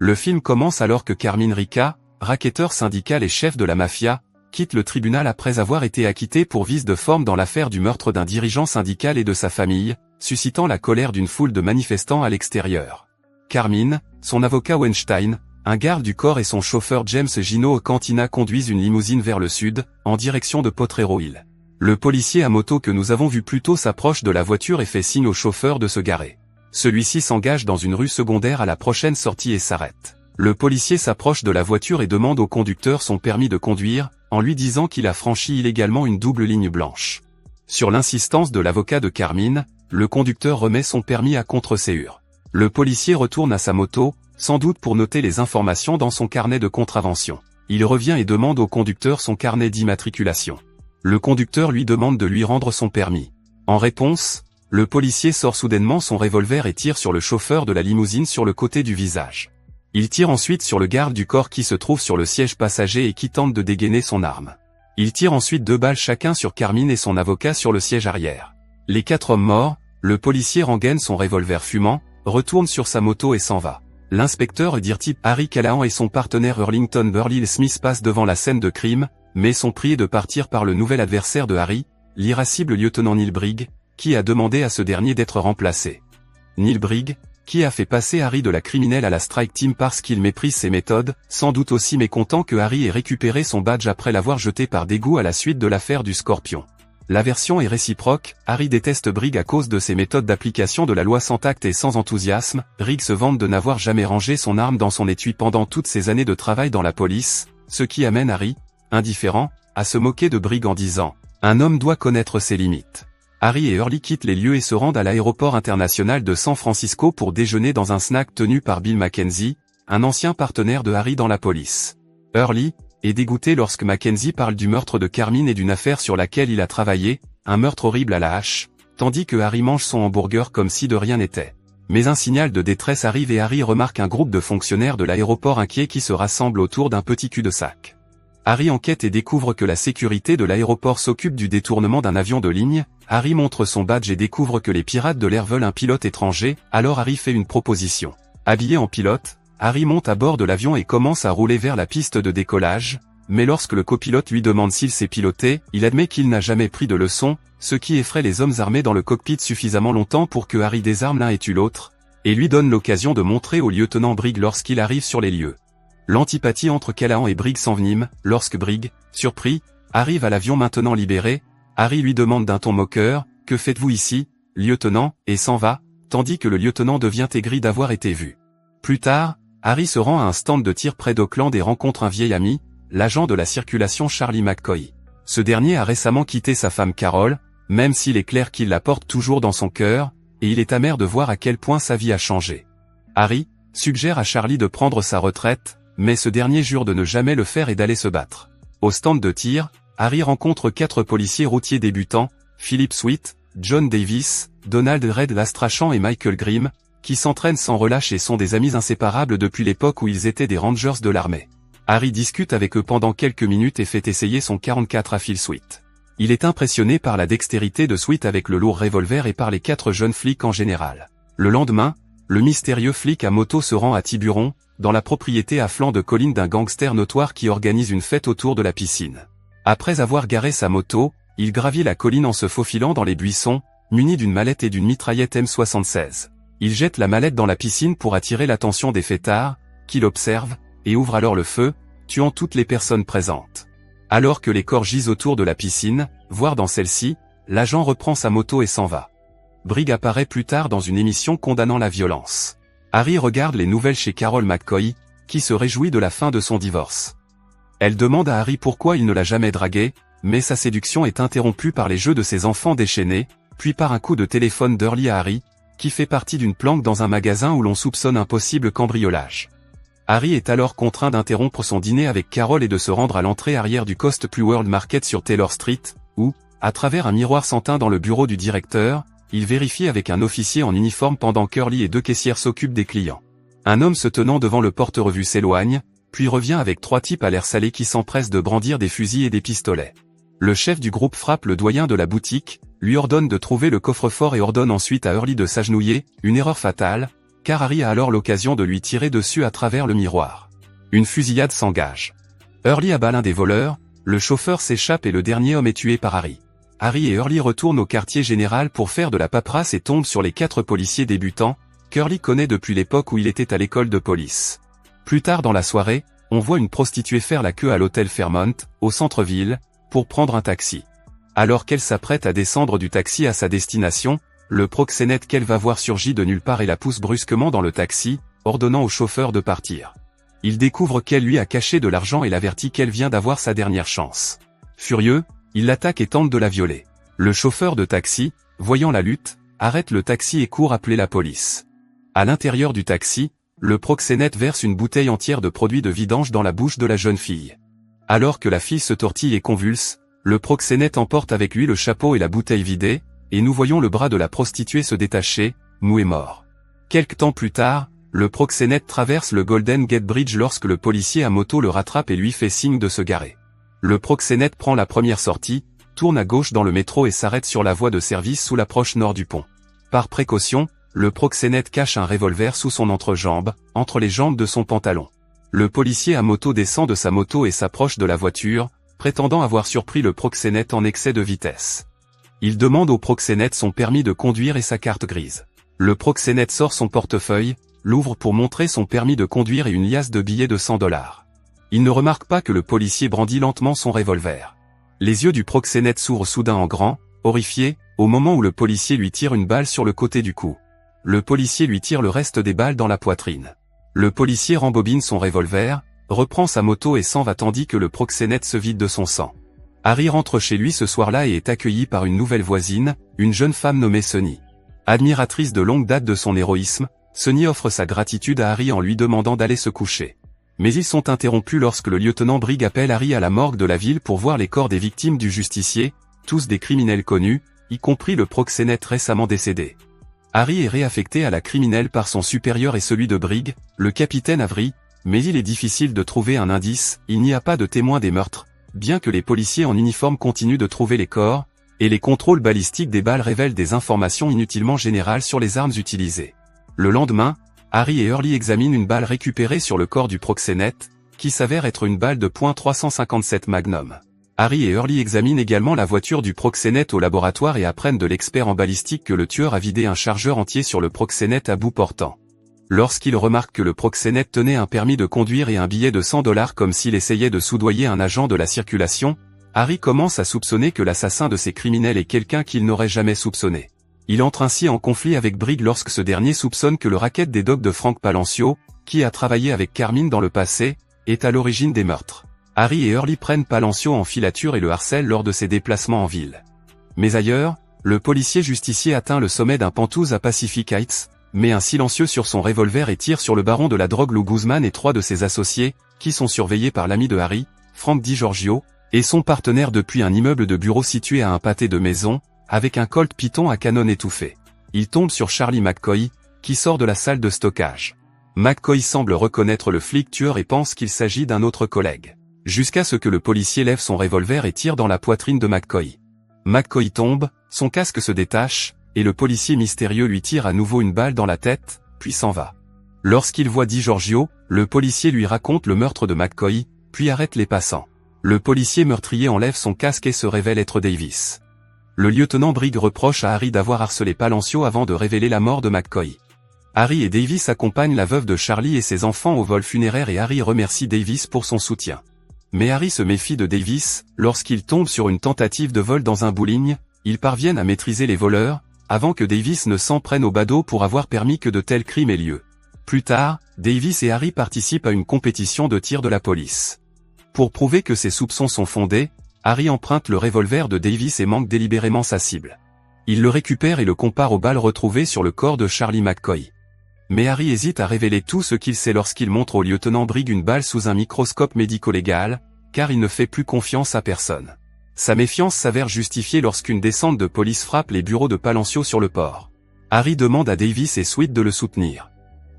Le film commence alors que Carmine Rica, racketteur syndical et chef de la mafia, quitte le tribunal après avoir été acquitté pour vice de forme dans l'affaire du meurtre d'un dirigeant syndical et de sa famille, suscitant la colère d'une foule de manifestants à l'extérieur. Carmine, son avocat Weinstein, un garde du corps et son chauffeur James Gino Cantina conduisent une limousine vers le sud, en direction de Potrero Hill. Le policier à moto que nous avons vu plus tôt s'approche de la voiture et fait signe au chauffeur de se garer. Celui-ci s'engage dans une rue secondaire à la prochaine sortie et s'arrête. Le policier s'approche de la voiture et demande au conducteur son permis de conduire, en lui disant qu'il a franchi illégalement une double ligne blanche. Sur l'insistance de l'avocat de Carmine, le conducteur remet son permis à contre-séure. Le policier retourne à sa moto, sans doute pour noter les informations dans son carnet de contravention. Il revient et demande au conducteur son carnet d'immatriculation. Le conducteur lui demande de lui rendre son permis. En réponse, le policier sort soudainement son revolver et tire sur le chauffeur de la limousine sur le côté du visage. Il tire ensuite sur le garde du corps qui se trouve sur le siège passager et qui tente de dégainer son arme. Il tire ensuite 2 balles chacun sur Carmine et son avocat sur le siège arrière. Les 4 hommes morts, le policier rengaine son revolver fumant, retourne sur sa moto et s'en va. L'inspecteur dirty Harry Callahan et son partenaire Hurlington Burley Smith passent devant la scène de crime, mais sont priés de partir par le nouvel adversaire de Harry, l'irascible lieutenant Neil Brigg, qui a demandé à ce dernier d'être remplacé. Neil Brigg, qui a fait passer Harry de la criminelle à la strike team parce qu'il méprise ses méthodes, sans doute aussi mécontent que Harry ait récupéré son badge après l'avoir jeté par dégoût à la suite de l'affaire du Scorpion. La version est réciproque, Harry déteste Brigg à cause de ses méthodes d'application de la loi sans tact et sans enthousiasme. Brigg se vante de n'avoir jamais rangé son arme dans son étui pendant toutes ses années de travail dans la police, ce qui amène Harry, indifférent, à se moquer de Brigg en disant « Un homme doit connaître ses limites ». Harry et Hurley quittent les lieux et se rendent à l'aéroport international de San Francisco pour déjeuner dans un snack tenu par Bill Mackenzie, un ancien partenaire de Harry dans la police. Hurley est dégoûté lorsque Mackenzie parle du meurtre de Carmine et d'une affaire sur laquelle il a travaillé, un meurtre horrible à la hache, tandis que Harry mange son hamburger comme si de rien n'était. Mais un signal de détresse arrive et Harry remarque un groupe de fonctionnaires de l'aéroport inquiets qui se rassemblent autour d'un petit cul-de-sac. Harry enquête et découvre que la sécurité de l'aéroport s'occupe du détournement d'un avion de ligne. Harry montre son badge et découvre que les pirates de l'air veulent un pilote étranger, alors Harry fait une proposition. Habillé en pilote, Harry monte à bord de l'avion et commence à rouler vers la piste de décollage, mais lorsque le copilote lui demande s'il sait piloter, il admet qu'il n'a jamais pris de leçon, ce qui effraie les hommes armés dans le cockpit suffisamment longtemps pour que Harry désarme l'un et tue l'autre, et lui donne l'occasion de montrer au lieutenant Brigg lorsqu'il arrive sur les lieux. L'antipathie entre Callahan et Brigg s'envenime, lorsque Brigg, surpris, arrive à l'avion maintenant libéré. Harry lui demande d'un ton moqueur, « Que faites-vous ici, lieutenant ?» et s'en va, tandis que le lieutenant devient aigri d'avoir été vu. Plus tard, Harry se rend à un stand de tir près d'Auckland et rencontre un vieil ami, l'agent de la circulation Charlie McCoy. Ce dernier a récemment quitté sa femme Carol, même s'il est clair qu'il la porte toujours dans son cœur, et il est amer de voir à quel point sa vie a changé. Harry suggère à Charlie de prendre sa retraite, mais ce dernier jure de ne jamais le faire et d'aller se battre. Au stand de tir, Harry rencontre 4 policiers routiers débutants, Philip Sweet, John Davis, Donald Red Lastrachan et Michael Grimm, qui s'entraînent sans relâche et sont des amis inséparables depuis l'époque où ils étaient des Rangers de l'armée. Harry discute avec eux pendant quelques minutes et fait essayer son 44 à Phil Sweet. Il est impressionné par la dextérité de Sweet avec le lourd revolver et par les 4 jeunes flics en général. Le lendemain, le mystérieux flic à moto se rend à Tiburon, dans la propriété à flanc de colline d'un gangster notoire qui organise une fête autour de la piscine. Après avoir garé sa moto, il gravit la colline en se faufilant dans les buissons, muni d'une mallette et d'une mitraillette M76. Il jette la mallette dans la piscine pour attirer l'attention des fêtards, qui l'observent, et ouvre alors le feu, tuant toutes les personnes présentes. Alors que les corps gisent autour de la piscine, voire dans celle-ci, l'agent reprend sa moto et s'en va. Brigg apparaît plus tard dans une émission condamnant la violence. Harry regarde les nouvelles chez Carol McCoy, qui se réjouit de la fin de son divorce. Elle demande à Harry pourquoi il ne l'a jamais draguée, mais sa séduction est interrompue par les jeux de ses enfants déchaînés, puis par un coup de téléphone d'Hurley à Harry, qui fait partie d'une planque dans un magasin où l'on soupçonne un possible cambriolage. Harry est alors contraint d'interrompre son dîner avec Carol et de se rendre à l'entrée arrière du Cost Plus World Market sur Taylor Street, où, à travers un miroir sans teint dans le bureau du directeur, il vérifie avec un officier en uniforme pendant qu'Hurley et 2 caissières s'occupent des clients. Un homme se tenant devant le porte-revue s'éloigne, puis revient avec 3 types à l'air salé qui s'empressent de brandir des fusils et des pistolets. Le chef du groupe frappe le doyen de la boutique, lui ordonne de trouver le coffre-fort et ordonne ensuite à Hurley de s'agenouiller, une erreur fatale, car Harry a alors l'occasion de lui tirer dessus à travers le miroir. Une fusillade s'engage. Hurley abat l'un des voleurs, le chauffeur s'échappe et le dernier homme est tué par Harry. Harry et Hurley retournent au quartier général pour faire de la paperasse et tombent sur les 4 policiers débutants, qu'Hurley connaît depuis l'époque où il était à l'école de police. Plus tard dans la soirée, on voit une prostituée faire la queue à l'hôtel Fairmont, au centre-ville, pour prendre un taxi. Alors qu'elle s'apprête à descendre du taxi à sa destination, le proxénète qu'elle va voir surgit de nulle part et la pousse brusquement dans le taxi, ordonnant au chauffeur de partir. Il découvre qu'elle lui a caché de l'argent et l'avertit qu'elle vient d'avoir sa dernière chance. Furieux, il l'attaque et tente de la violer. Le chauffeur de taxi, voyant la lutte, arrête le taxi et court appeler la police. À l'intérieur du taxi, le proxénète verse une bouteille entière de produit de vidange dans la bouche de la jeune fille. Alors que la fille se tortille et convulse, le proxénète emporte avec lui le chapeau et la bouteille vidée, et nous voyons le bras de la prostituée se détacher, mou et mort. Quelque temps plus tard, le proxénète traverse le Golden Gate Bridge lorsque le policier à moto le rattrape et lui fait signe de se garer. Le proxénète prend la première sortie, tourne à gauche dans le métro et s'arrête sur la voie de service sous l'approche nord du pont. Par précaution, le proxénète cache un revolver sous son entrejambe, entre les jambes de son pantalon. Le policier à moto descend de sa moto et s'approche de la voiture, prétendant avoir surpris le proxénète en excès de vitesse. Il demande au proxénète son permis de conduire et sa carte grise. Le proxénète sort son portefeuille, l'ouvre pour montrer son permis de conduire et une liasse de billets de $100. Il ne remarque pas que le policier brandit lentement son revolver. Les yeux du proxénète s'ouvrent soudain en grand, horrifié, au moment où le policier lui tire une balle sur le côté du cou. Le policier lui tire le reste des balles dans la poitrine. Le policier rembobine son revolver, reprend sa moto et s'en va tandis que le proxénète se vide de son sang. Harry rentre chez lui ce soir-là et est accueilli par une nouvelle voisine, une jeune femme nommée Sunny. Admiratrice de longue date de son héroïsme, Sunny offre sa gratitude à Harry en lui demandant d'aller se coucher. Mais ils sont interrompus lorsque le lieutenant Briggs appelle Harry à la morgue de la ville pour voir les corps des victimes du justicier, tous des criminels connus, y compris le proxénète récemment décédé. Harry est réaffecté à la criminelle par son supérieur et celui de Briggs, le capitaine Avery, mais il est difficile de trouver un indice, il n'y a pas de témoins des meurtres, bien que les policiers en uniforme continuent de trouver les corps, et les contrôles balistiques des balles révèlent des informations inutilement générales sur les armes utilisées. Le lendemain, Harry et Hurley examinent une balle récupérée sur le corps du proxénète, qui s'avère être une balle de .357 Magnum. Harry et Hurley examinent également la voiture du proxénète au laboratoire et apprennent de l'expert en balistique que le tueur a vidé un chargeur entier sur le proxénète à bout portant. Lorsqu'il remarque que le proxénète tenait un permis de conduire et un billet de $100 comme s'il essayait de soudoyer un agent de la circulation, Harry commence à soupçonner que l'assassin de ces criminels est quelqu'un qu'il n'aurait jamais soupçonné. Il entre ainsi en conflit avec Briggs lorsque ce dernier soupçonne que le racket des dogs de Frank Palancio, qui a travaillé avec Carmine dans le passé, est à l'origine des meurtres. Harry et Hurley prennent Palancio en filature et le harcèlent lors de ses déplacements en ville. Mais ailleurs, le policier justicier atteint le sommet d'un penthouse à Pacific Heights, met un silencieux sur son revolver et tire sur le baron de la drogue Lou Guzman et 3 de ses associés, qui sont surveillés par l'ami de Harry, Frank DiGiorgio, et son partenaire depuis un immeuble de bureau situé à un pâté de maison, avec un Colt Python à canon étouffé. Il tombe sur Charlie McCoy, qui sort de la salle de stockage. McCoy semble reconnaître le flic tueur et pense qu'il s'agit d'un autre collègue. Jusqu'à ce que le policier lève son revolver et tire dans la poitrine de McCoy. McCoy tombe, son casque se détache, et le policier mystérieux lui tire à nouveau une balle dans la tête, puis s'en va. Lorsqu'il voit DiGiorgio, le policier lui raconte le meurtre de McCoy, puis arrête les passants. Le policier meurtrier enlève son casque et se révèle être Davis. Le lieutenant Briggs reproche à Harry d'avoir harcelé Palancio avant de révéler la mort de McCoy. Harry et Davis accompagnent la veuve de Charlie et ses enfants au vol funéraire et Harry remercie Davis pour son soutien. Mais Harry se méfie de Davis, lorsqu'il tombe sur une tentative de vol dans un bowling, ils parviennent à maîtriser les voleurs, avant que Davis ne s'en prenne au badaud pour avoir permis que de tels crimes aient lieu. Plus tard, Davis et Harry participent à une compétition de tir de la police. Pour prouver que ses soupçons sont fondés, Harry emprunte le revolver de Davis et manque délibérément sa cible. Il le récupère et le compare aux balles retrouvées sur le corps de Charlie McCoy. Mais Harry hésite à révéler tout ce qu'il sait lorsqu'il montre au lieutenant Briggs une balle sous un microscope médico-légal, car il ne fait plus confiance à personne. Sa méfiance s'avère justifiée lorsqu'une descente de police frappe les bureaux de Palancio sur le port. Harry demande à Davis et Sweet de le soutenir.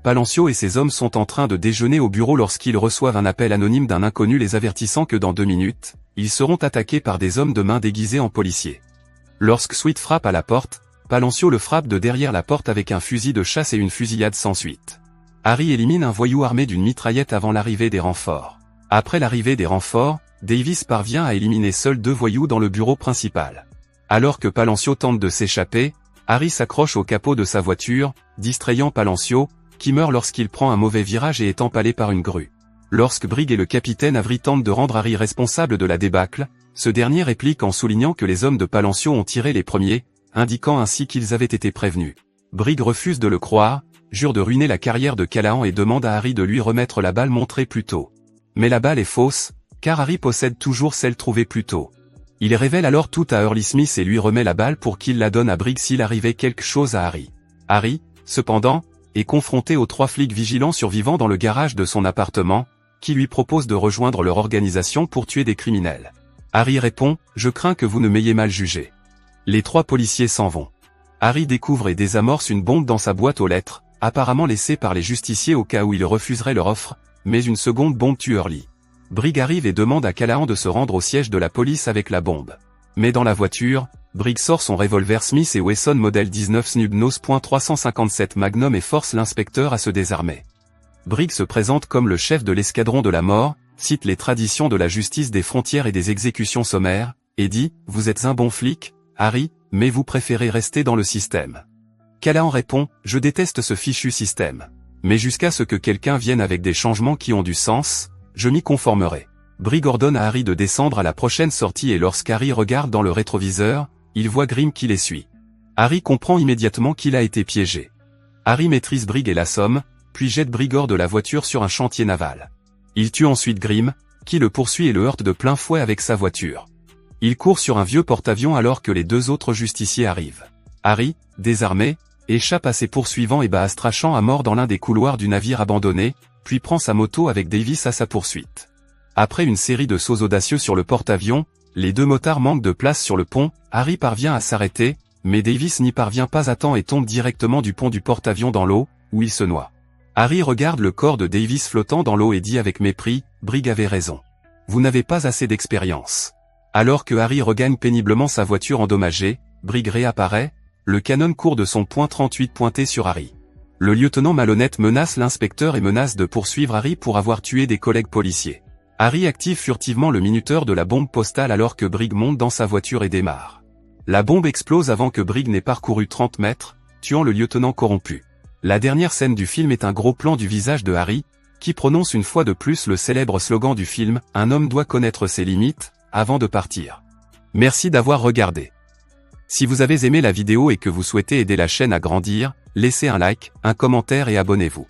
Palancio et ses hommes sont en train de déjeuner au bureau lorsqu'ils reçoivent un appel anonyme d'un inconnu les avertissant que dans 2 minutes, ils seront attaqués par des hommes de main déguisés en policiers. Lorsque Sweet frappe à la porte, Palancio le frappe de derrière la porte avec un fusil de chasse et une fusillade sans suite. Harry élimine un voyou armé d'une mitraillette avant l'arrivée des renforts. Après l'arrivée des renforts, Davis parvient à éliminer seuls 2 voyous dans le bureau principal. Alors que Palancio tente de s'échapper, Harry s'accroche au capot de sa voiture, distrayant Palancio, qui meurt lorsqu'il prend un mauvais virage et est empalé par une grue. Lorsque Briggs et le capitaine Avery tentent de rendre Harry responsable de la débâcle, ce dernier réplique en soulignant que les hommes de Palancio ont tiré les premiers, indiquant ainsi qu'ils avaient été prévenus. Briggs refuse de le croire, jure de ruiner la carrière de Callahan et demande à Harry de lui remettre la balle montrée plus tôt. Mais la balle est fausse, car Harry possède toujours celle trouvée plus tôt. Il révèle alors tout à Hurley Smith et lui remet la balle pour qu'il la donne à Briggs s'il arrivait quelque chose à Harry. Harry, cependant, est confronté aux 3 flics vigilants survivants dans le garage de son appartement, qui lui proposent de rejoindre leur organisation pour tuer des criminels. Harry répond « Je crains que vous ne m'ayez mal jugé ». Les 3 policiers s'en vont. Harry découvre et désamorce une bombe dans sa boîte aux lettres, apparemment laissée par les justiciers au cas où ils refuseraient leur offre, mais une seconde bombe tue Hurley. Briggs arrive et demande à Callahan de se rendre au siège de la police avec la bombe. Mais dans la voiture, Briggs sort son revolver Smith & Wesson modèle 19 Snub-Nose.357 Magnum et force l'inspecteur à se désarmer. Briggs se présente comme le chef de l'escadron de la mort, cite les traditions de la justice des frontières et des exécutions sommaires, et dit « Vous êtes un bon flic, Harry, mais vous préférez rester dans le système. » Callahan répond « Je déteste ce fichu système. Mais jusqu'à ce que quelqu'un vienne avec des changements qui ont du sens, je m'y conformerai. » Briggs ordonne à Harry de descendre à la prochaine sortie et lorsqu'Harry regarde dans le rétroviseur, il voit Grimm qui les suit. Harry comprend immédiatement qu'il a été piégé. Harry maîtrise Briggs et l'assomme, puis jette Briggs hors de la voiture sur un chantier naval. Il tue ensuite Grimm, qui le poursuit et le heurte de plein fouet avec sa voiture. Il court sur un vieux porte-avions alors que les 2 autres justiciers arrivent. Harry, désarmé, échappe à ses poursuivants et bat Astrachan à mort dans l'un des couloirs du navire abandonné, puis prend sa moto avec Davis à sa poursuite. Après une série de sauts audacieux sur le porte-avions, les 2 motards manquent de place sur le pont, Harry parvient à s'arrêter, mais Davis n'y parvient pas à temps et tombe directement du pont du porte-avions dans l'eau, où il se noie. Harry regarde le corps de Davis flottant dans l'eau et dit avec mépris, « Briggs avait raison. Vous n'avez pas assez d'expérience. » Alors que Harry regagne péniblement sa voiture endommagée, Briggs réapparaît, le canon court de son .38 pointé sur Harry. Le lieutenant malhonnête menace l'inspecteur et menace de poursuivre Harry pour avoir tué des collègues policiers. Harry active furtivement le minuteur de la bombe postale alors que Briggs monte dans sa voiture et démarre. La bombe explose avant que Briggs n'ait parcouru 30 mètres, tuant le lieutenant corrompu. La dernière scène du film est un gros plan du visage de Harry, qui prononce une fois de plus le célèbre slogan du film « Un homme doit connaître ses limites » avant de partir. Merci d'avoir regardé. Si vous avez aimé la vidéo et que vous souhaitez aider la chaîne à grandir, laissez un like, un commentaire et abonnez-vous.